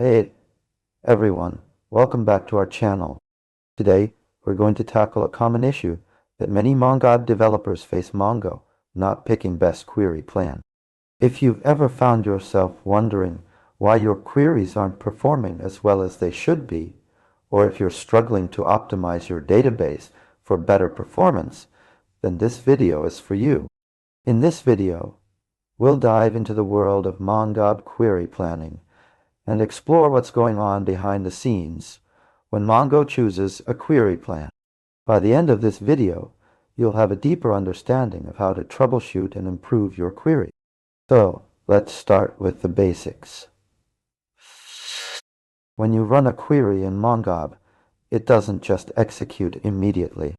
Hey everyone, welcome back to our channel. Today we're going to tackle a common issue that many MongoDB developers face: Mongo not picking best query plan. If you've ever found yourself wondering why your queries aren't performing as well as they should be, or if you're struggling to optimize your database for better performance, then this video is for you. In this video, we'll dive into the world of MongoDB query planning and explore what's going on behind the scenes when Mongo chooses a query plan. By the end of this video, you'll have a deeper understanding of how to troubleshoot and improve your query. So, let's start with the basics. When you run a query in MongoDB, it doesn't just execute immediately.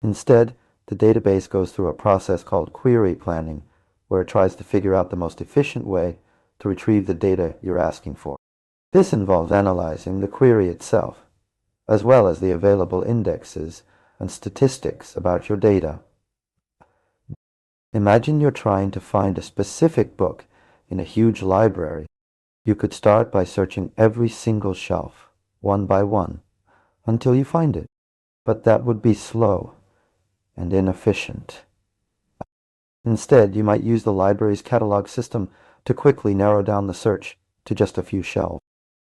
Instead, the database goes through a process called query planning, where it tries to figure out the most efficient way to retrieve the data you're asking for. This involves analyzing the query itself, as well as the available indexes and statistics about your data. Imagine you're trying to find a specific book in a huge library. You could start by searching every single shelf, one by one, until you find it. But that would be slow and inefficient. Instead, you might use the library's catalog system to quickly narrow down the search to just a few shelves.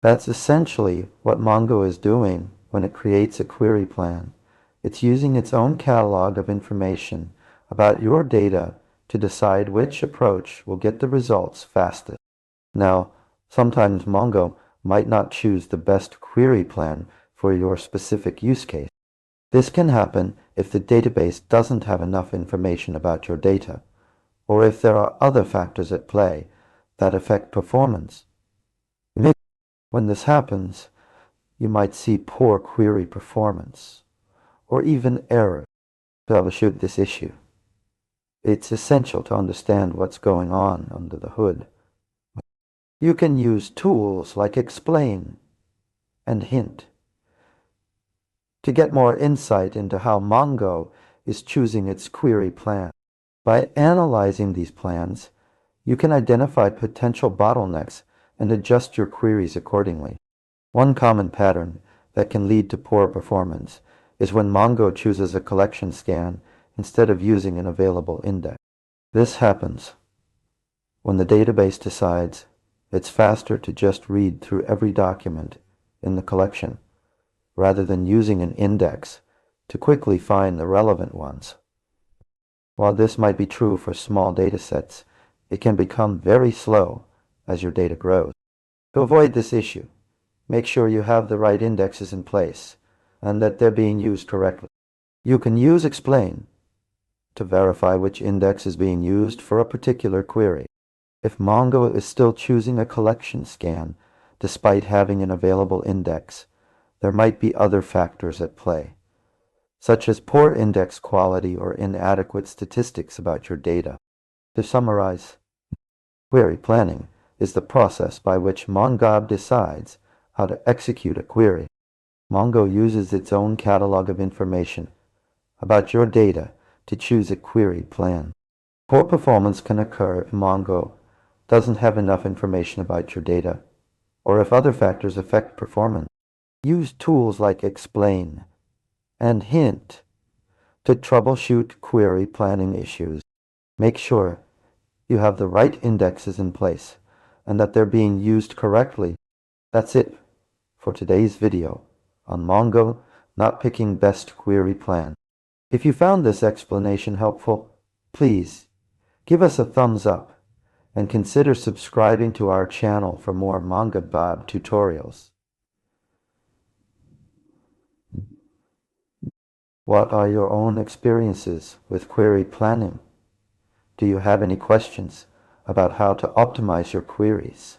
That's essentially what Mongo is doing when it creates a query plan. It's using its own catalog of information about your data to decide which approach will get the results fastest. Now, sometimes Mongo might not choose the best query plan for your specific use case. This can happen if the database doesn't have enough information about your data, or if there are other factors at play that affect performance. When this happens, you might see poor query performance, or even errors. To troubleshoot this issue, it's essential to understand what's going on under the hood. You can use tools like explain and hint to get more insight into how Mongo is choosing its query plan. By analyzing these plans, you can identify potential bottlenecks and adjust your queries accordingly. One common pattern that can lead to poor performance is when Mongo chooses a collection scan instead of using an available index. This happens when the database decides it's faster to just read through every document in the collection rather than using an index to quickly find the relevant ones. While this might be true for small datasets, it can become very slow as your data grows. To avoid this issue, make sure you have the right indexes in place and that they're being used correctly. You can use explain to verify which index is being used for a particular query. If Mongo is still choosing a collection scan despite having an available index, there might be other factors at play, such as poor index quality or inadequate statistics about your data. To summarize, query planning is the process by which MongoDB decides how to execute a query. Mongo uses its own catalog of information about your data to choose a query plan. Poor performance can occur if Mongo doesn't have enough information about your data, or if other factors affect performance. Use tools like explain and hint to troubleshoot query planning issues. Make sure you have the right indexes in place and that they're being used correctly. That's it for today's video on Mongo not picking best query plan. If you found this explanation helpful, please give us a thumbs up and consider subscribing to our channel for more MongoDB tutorials. What are your own experiences with query planning? Do you have any questions about how to optimize your queries?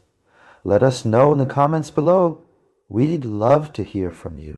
Let us know in the comments below. We'd love to hear from you.